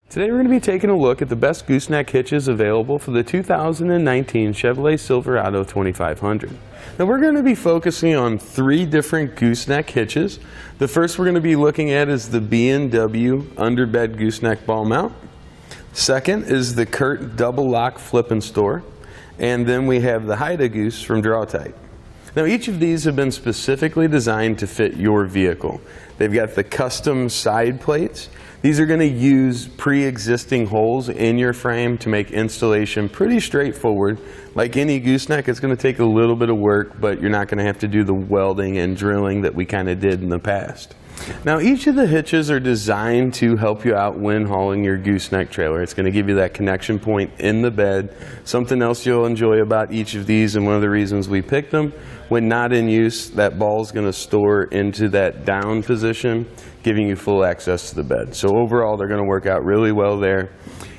Today we're going to be taking a look at the best gooseneck hitches available for the 2019 Chevrolet Silverado 2500. Now we're going to be focusing on three different gooseneck hitches. The first we're going to be looking at is the B&W Underbed gooseneck ball mount. Second is the Curt Doublelock flip and store. And then we have the Hide-A-Goose from Draw-Tite. Now each of these have been specifically designed to fit your vehicle. They've got the custom side plates. These are going to use pre-existing holes in your frame to make installation pretty straightforward. Like any gooseneck, it's going to take a little bit of work, but you're not going to have to do the welding and drilling that we kind of did in the past. Now each of the hitches are designed to help you out when hauling your gooseneck trailer. It's going to give you that connection point in the bed. Something else you'll enjoy about each of these, and one of the reasons we picked them, when not in use, that ball is going to store into that down position, giving you full access to the bed. So overall, they're going to work out really well there.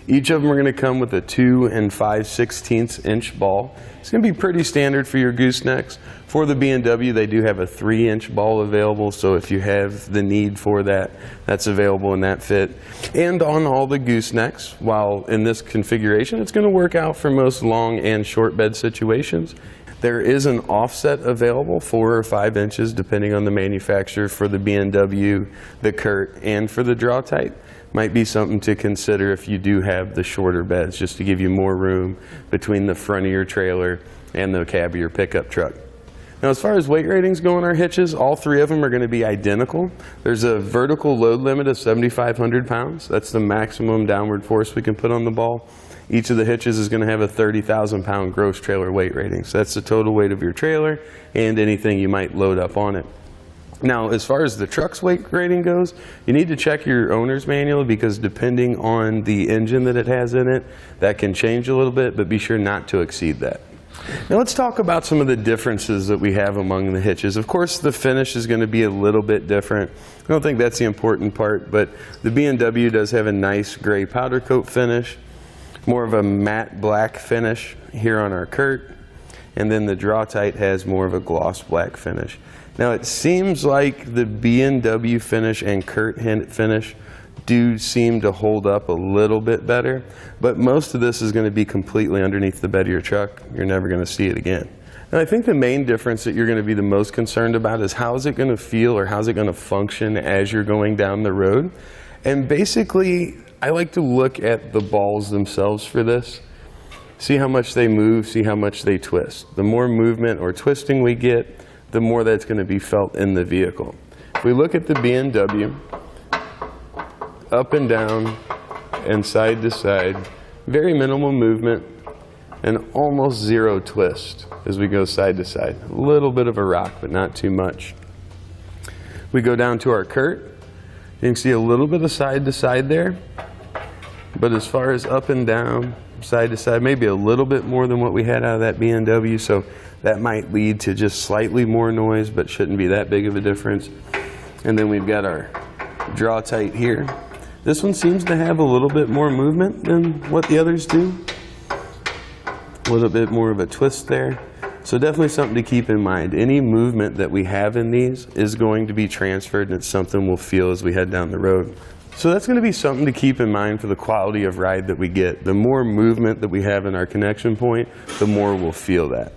Each of them are going to come with a 2 5/16 inch ball. It's going to be pretty standard for your goosenecks. For the B&W, they do have a 3-inch ball available, so if you have the need for that, that's available in that fit. And on all the goosenecks, while in this configuration, it's going to work out for most long and short bed situations. There is an offset available, 4 or 5 inches, depending on the manufacturer, for the B&W, the Curt, and for the Draw-Tite. Might be something to consider if you do have the shorter beds, just to give you more room between the front of your trailer and the cab of your pickup truck. Now as far as weight ratings go on our hitches, all three of them are going to be identical. There's a vertical load limit of 7,500 pounds. That's the maximum downward force we can put on the ball. Each of the hitches is going to have a 30,000 pound gross trailer weight rating. So that's the total weight of your trailer and anything you might load up on it. Now as far as the truck's weight rating goes, you need to check your owner's manual, because depending on the engine that it has in it, that can change a little bit, but be sure not to exceed that. Now let's talk about some of the differences that we have among the hitches. Of course, the finish is going to be a little bit different. I don't think that's the important part, but the B&W does have a nice gray powder coat finish, more of a matte black finish here on our Curt, and then the Draw-Tite has more of a gloss black finish. Now it seems like the B&W finish and Curt finish do seem to hold up a little bit better, but most of this is going to be completely underneath the bed of your truck. You're never going to see it again. And I think the main difference that you're going to be the most concerned about is how is it going to feel, or how's it going to function as you're going down the road. And basically, I like to look at the balls themselves for this. See how much they move, see how much they twist. The more movement or twisting we get, the more that's going to be felt in the vehicle. If we look at the B&W, up and down and side to side, very minimal movement and almost zero twist as we go side to side. A little bit of a rock, but not too much. We go down to our Curt. You can see a little bit of side to side there, but as far as up and down, side to side, maybe a little bit more than what we had out of that B&W, so that might lead to just slightly more noise, but shouldn't be that big of a difference. And then we've got our Draw-Tite here. This one seems to have a little bit more movement than what the others do. A little bit more of a twist there. So definitely something to keep in mind. Any movement that we have in these is going to be transferred, and it's something we'll feel as we head down the road. So that's going to be something to keep in mind for the quality of ride that we get. The more movement that we have in our connection point, the more we'll feel that.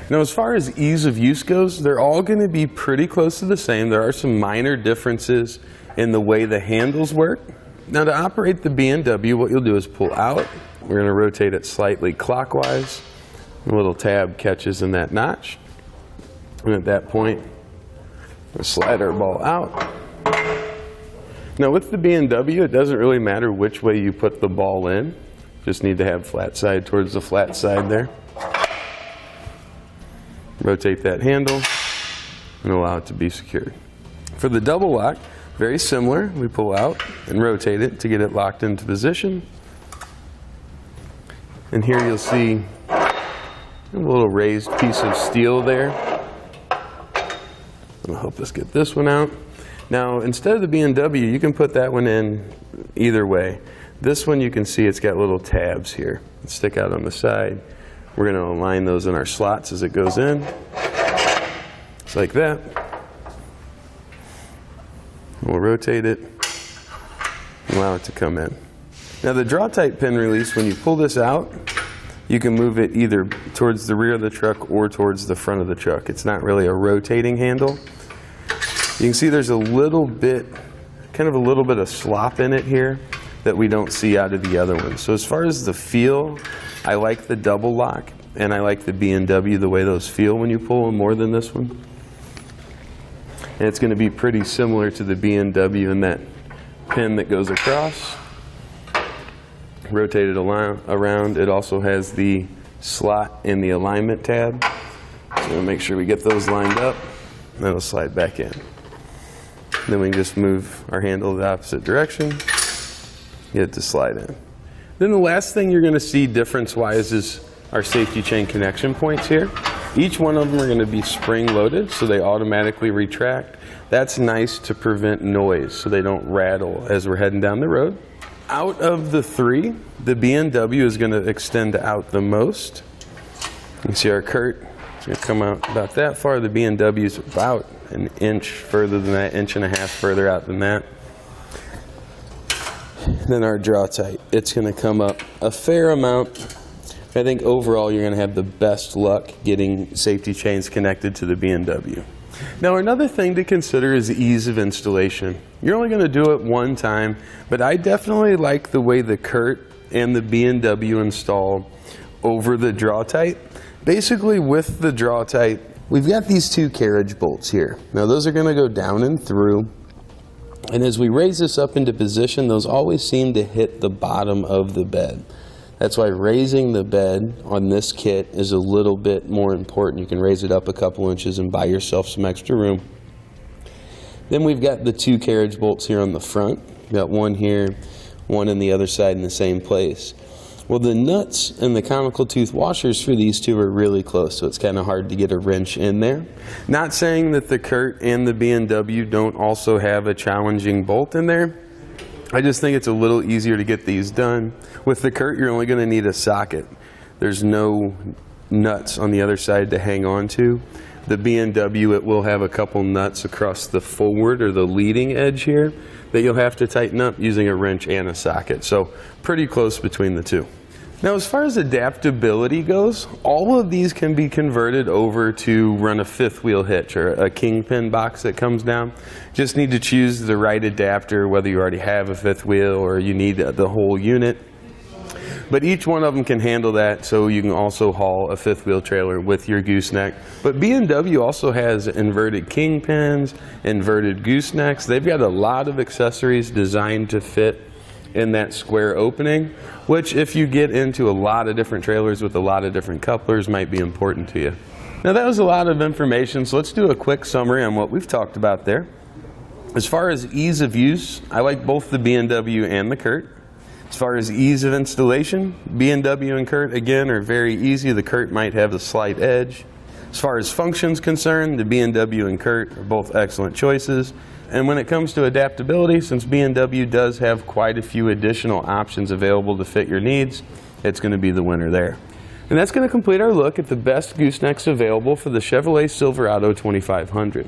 Now as far as ease of use goes, they're all going to be pretty close to the same. There are some minor differences in the way the handles work. Now to operate the B&W, what you'll do is pull out. We're going to rotate it slightly clockwise. The little tab catches in that notch. And at that point, we'll slide our ball out. Now with the B&W, it doesn't really matter which way you put the ball in. Just need to have flat side towards the flat side there. Rotate that handle and allow it to be secured. For the double lock, very similar. We pull out and rotate it to get it locked into position. And here you'll see a little raised piece of steel there. I'll help us get this one out. Now instead of the B&W, you can put that one in either way. This one you can see it's got little tabs here that stick out on the side. We're going to align those in our slots as it goes in. Just like that. We'll rotate it and allow it to come in. Now the Draw-Tite pin release, when you pull this out, you can move it either towards the rear of the truck or towards the front of the truck. It's not really a rotating handle. You can see there's a little bit, kind of a little bit of slop in it here that we don't see out of the other ones. So as far as the feel, I like the Doublelock and I like the B&W, the way those feel when you pull them more than this one. And it's going to be pretty similar to the B&W in that pin that goes across. Rotate it around. It also has the slot and the alignment tab. So we'll make sure we get those lined up. And it'll slide back in. Then we can just move our handle the opposite direction. Get it to slide in. Then the last thing you're going to see difference-wise is our safety chain connection points here. Each one of them are going to be spring-loaded, so they automatically retract. That's nice to prevent noise, so they don't rattle as we're heading down the road. Out of the three, the B&W is going to extend out the most. You can see our Curt is going to come out about that far. The B&W is about an inch further than that, inch and a half further out than that. Then our Draw-Tite, it's going to come up a fair amount. I think overall you're going to have the best luck getting safety chains connected to the B&W. Now another thing to consider is ease of installation. You're only going to do it one time, but I definitely like the way the Curt and the B&W install over the Draw-Tite. Basically with the Draw-Tite, we've got these two carriage bolts here. Now those are going to go down and through. And as we raise this up into position, those always seem to hit the bottom of the bed. That's why raising the bed on this kit is a little bit more important. You can raise it up a couple inches and buy yourself some extra room. Then we've got the two carriage bolts here on the front. We've got one here, one on the other side in the same place. Well, the nuts and the conical tooth washers for these two are really close, so it's kind of hard to get a wrench in there. Not saying that the Curt and the B&W don't also have a challenging bolt in there. I just think it's a little easier to get these done. With the Curt, you're only going to need a socket. There's no nuts on the other side to hang on to. The B&W, it will have a couple nuts across the forward or the leading edge here that you'll have to tighten up using a wrench and a socket. So pretty close between the two. Now as far as adaptability goes, all of these can be converted over to run a fifth wheel hitch or a kingpin box that comes down. Just need to choose the right adapter, whether you already have a fifth wheel or you need the whole unit. But each one of them can handle that, so you can also haul a fifth wheel trailer with your gooseneck. But B&W also has inverted kingpins, inverted goosenecks. They've got a lot of accessories designed to fit in that square opening, which if you get into a lot of different trailers with a lot of different couplers might be important to you. Now that was a lot of information, so let's do a quick summary on what we've talked about there. As far as ease of use, I like both the B&W and the Curt. As far as ease of installation, B&W and Curt again are very easy. The Curt might have a slight edge. As far as functions concerned, the B&W and Curt are both excellent choices. And when it comes to adaptability, since B&W does have quite a few additional options available to fit your needs, it's going to be the winner there. And that's going to complete our look at the best goosenecks available for the Chevrolet Silverado 2500.